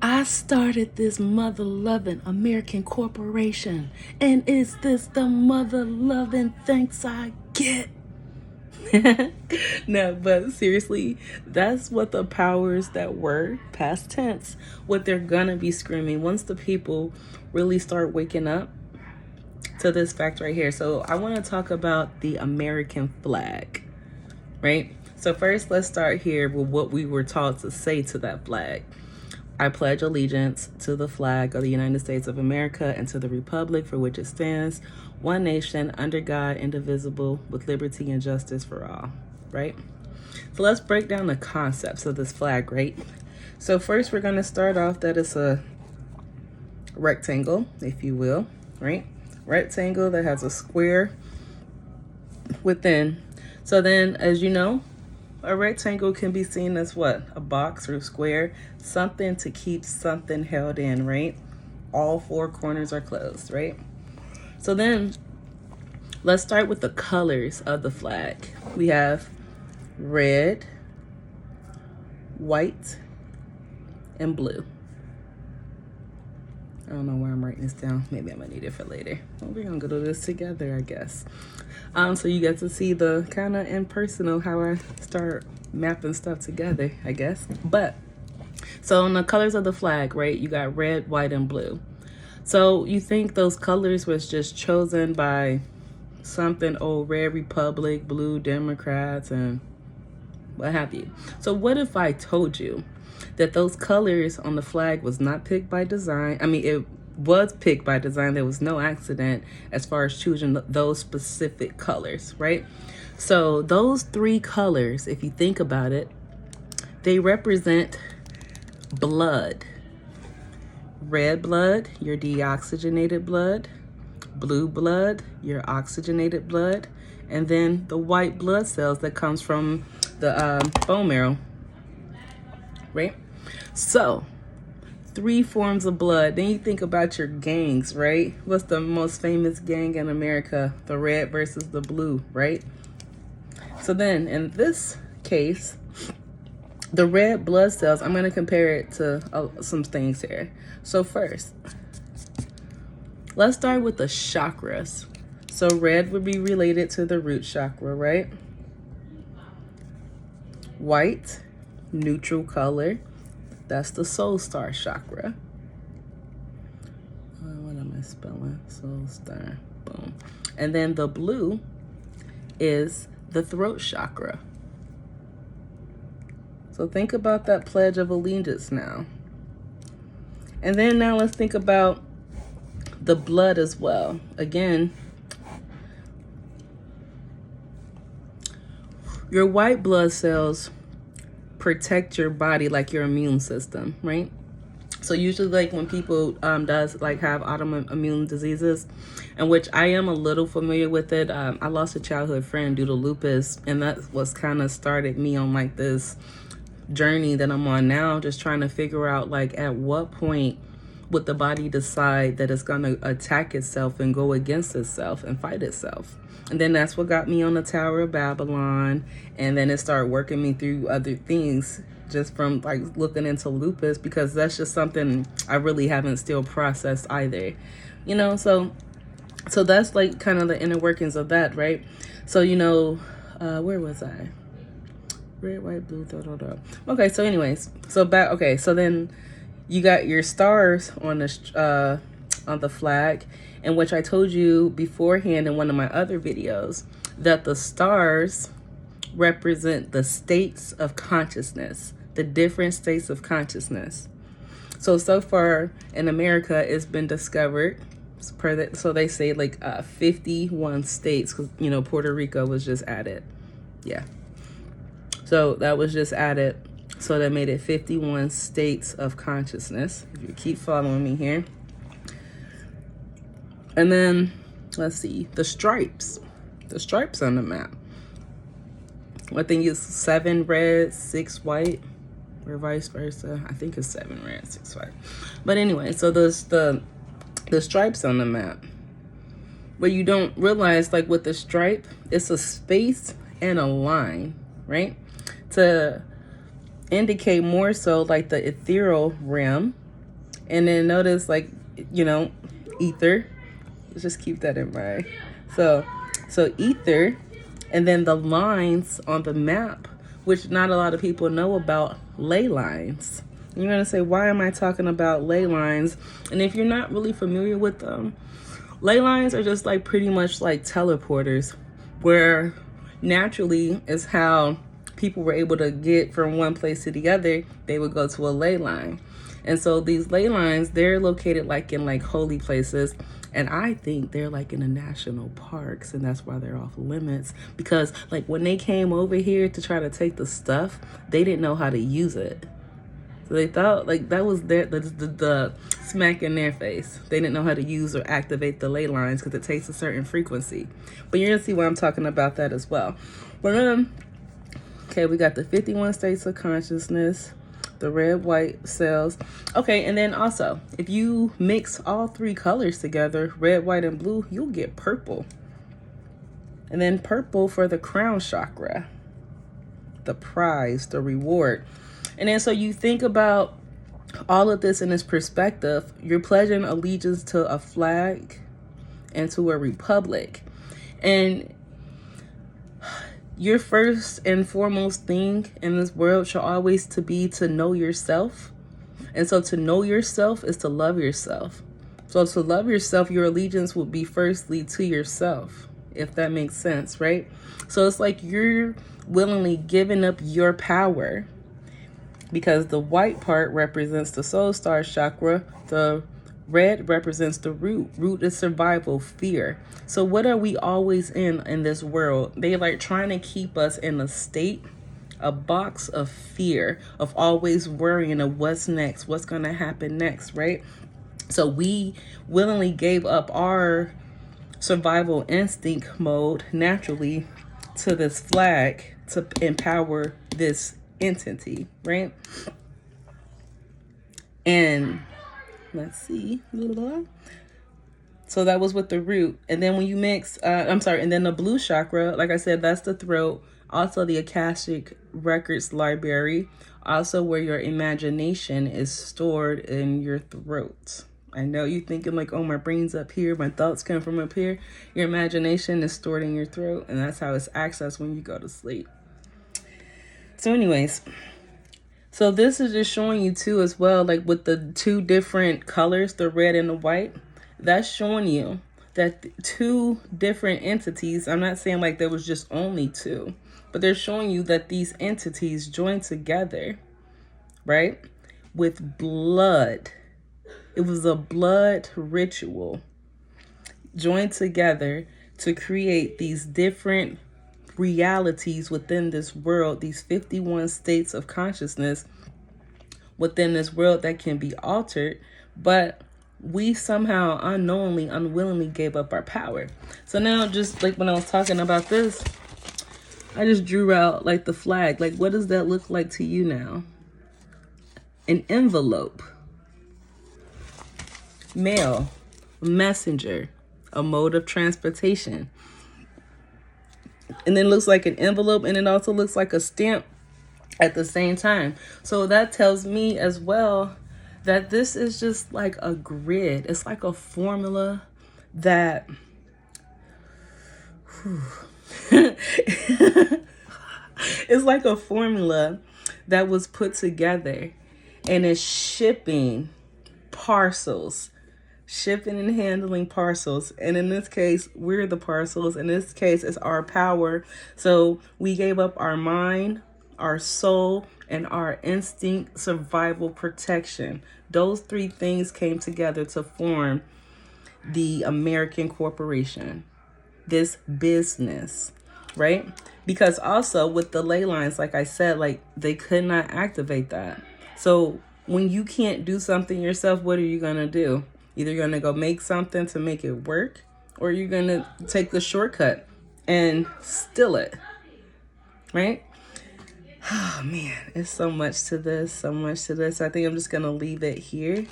I started this mother-loving American corporation, and is this the mother-loving thanks I get? No, but seriously, that's what the powers that were, past tense, what they're gonna be screaming once the people really start waking up to this fact right here. So I want to talk about the American flag, right? So first, let's start here with what we were taught to say to that flag. I pledge allegiance to the flag of the United States of America and to the republic for which it stands, one nation, under God, indivisible, with liberty and justice for all, right? So let's break down the concepts of this flag, right? So first, we're going to start off that it's a rectangle, if you will, right? Rectangle that has a square within. So then, as you know, a rectangle can be seen as what? A box or a square, something to keep something held in, right? All four corners are closed, right? So then let's start with the colors of the flag. We have red, white, and blue. I don't know where I'm writing this down. Maybe I'm gonna need it for later. Well, we're gonna go do this together, I guess. So you get to see the kind of impersonal how I start mapping stuff together, I guess. But so on the colors of the flag, right, you got red, white, and blue. So you think those colors was just chosen by something, oh, red Republic, blue Democrats, and what have you. So what if I told you that those colors on the flag was not picked by design? I mean, it was picked by design. There was no accident as far as choosing those specific colors, right? So those three colors, if you think about it, they represent blood. Red blood, your deoxygenated blood. Blue blood, your oxygenated blood. And then the white blood cells that comes from the bone marrow, right? So 3 forms of blood. Then you think about your gangs, right? What's the most famous gang in America? The red versus the blue, right? So then in this case, the red blood cells, I'm going to compare it to some things here. So first, let's start with the chakras. So red would be related to the root chakra, right? White, neutral color. That's the soul star chakra. What am I spelling? Soul star. Boom. And then the blue is the throat chakra. So think about that pledge of allegiance now. And then now let's think about the blood as well. Again, your white blood cells protect your body, like your immune system, right? So usually, like when people does like have autoimmune diseases, and which I am a little familiar with it. I lost a childhood friend due to lupus, and that was kind of started me on like this journey that I'm on now, just trying to figure out like at what point would the body decide that it's gonna attack itself and go against itself and fight itself. And then that's what got me on the Tower of Babylon. And then it started working me through other things just from like looking into lupus, because that's just something I really haven't still processed either, you know? So that's like kind of the inner workings of that, right? So, you know, where was I? Red, white, blue, Okay, so anyways, so then you got your stars on the flag, in which I told you beforehand in one of my other videos that the stars represent the states of consciousness, the different states of consciousness. So far in America, it's been discovered, so they say like 51 states, because, you know, Puerto Rico was just added. Yeah. So that was just added. So that made it 51 states of consciousness, if you keep following me here. And then, let's see, the stripes on the map. I think it's 7 red, 6 white, or vice versa. I think it's 7 red, 6 white. But anyway, so there's the stripes on the map. But you don't realize, like with the stripe, it's a space and a line, right? To indicate more so like the ethereal realm, And then notice, like, you know, ether. Let's just keep that in mind. So, so ether, and then the lines on the map, which not a lot of people know about, ley lines. You're gonna say, why am I talking about ley lines? And if you're not really familiar with them, ley lines are just like pretty much like teleporters, where naturally is how people were able to get from one place to the other. They would go to a ley line. And so these ley lines, they're located like in like holy places. And I think they're like in the national parks, and that's why they're off limits. Because like when they came over here to try to take the stuff, they didn't know how to use it. So they thought like that was the smack in their face. They didn't know how to use or activate the ley lines because it takes a certain frequency. But you're gonna see why I'm talking about that as well. But okay, we got the 51 states of consciousness, the red, white cells. Okay, and then also, if you mix all three colors together, red, white, and blue, you'll get purple. And then purple for the crown chakra, the prize, the reward. And then so you think about all of this in this perspective, you're pledging allegiance to a flag and to a republic. And your first and foremost thing in this world should always to be to know yourself. And so to know yourself is to love yourself. So to love yourself, your allegiance would be firstly to yourself, if that makes sense, right? So it's like you're willingly giving up your power, because the white part represents the soul star chakra. The red represents the root. Root is survival, fear. So what are we always in this world? They like trying to keep us in a state, a box of fear, of always worrying of what's next, what's going to happen next, right? So we willingly gave up our survival instinct mode naturally to this flag to empower this entity, right? And let's see. So that was with the root. And then when you mix, and then the blue chakra, like I said, that's the throat. Also the Akashic Records Library. Also where your imagination is stored in your throat. I know you're thinking like, oh, my brain's up here, my thoughts come from up here. Your imagination is stored in your throat, and that's how it's accessed when you go to sleep. So anyways, so this is just showing you too as well, like with the two different colors, the red and the white, that's showing you that two different entities, I'm not saying like there was just only two, but they're showing you that these entities joined together, right, with blood. It was a blood ritual joined together to create these different realities within this world, these 51 states of consciousness within this world that can be altered, but we somehow unknowingly, unwillingly gave up our power. So now, just like when I was talking about this, I just drew out like the flag. Like, what does that look like to you now? An envelope, mail, messenger, a mode of transportation. And then it looks like an envelope, and it also looks like a stamp at the same time. So that tells me as well that this is just like a grid. It's like a formula that it's like a formula that was put together and is shipping parcels, shipping and handling parcels. And in this case, we're the parcels. In this case, it's our power. So we gave up our mind, our soul, and our instinct, survival, protection. Those three things came together to form the American corporation, this business, right? Because also with the ley lines, like I said, like they could not activate that. So when you can't do something yourself, what are you going to do? Either you're going to go make something to make it work, or you're going to take the shortcut and steal it, right? Oh man, it's so much to this, so much to this. I think I'm just going to leave it here.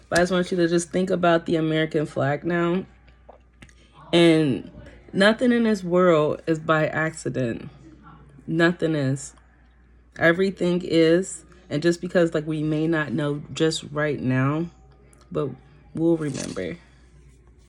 But I just want you to just think about the American flag now. And nothing in this world is by accident. Nothing is. Everything is And just because like we may not know just right now, but we'll remember.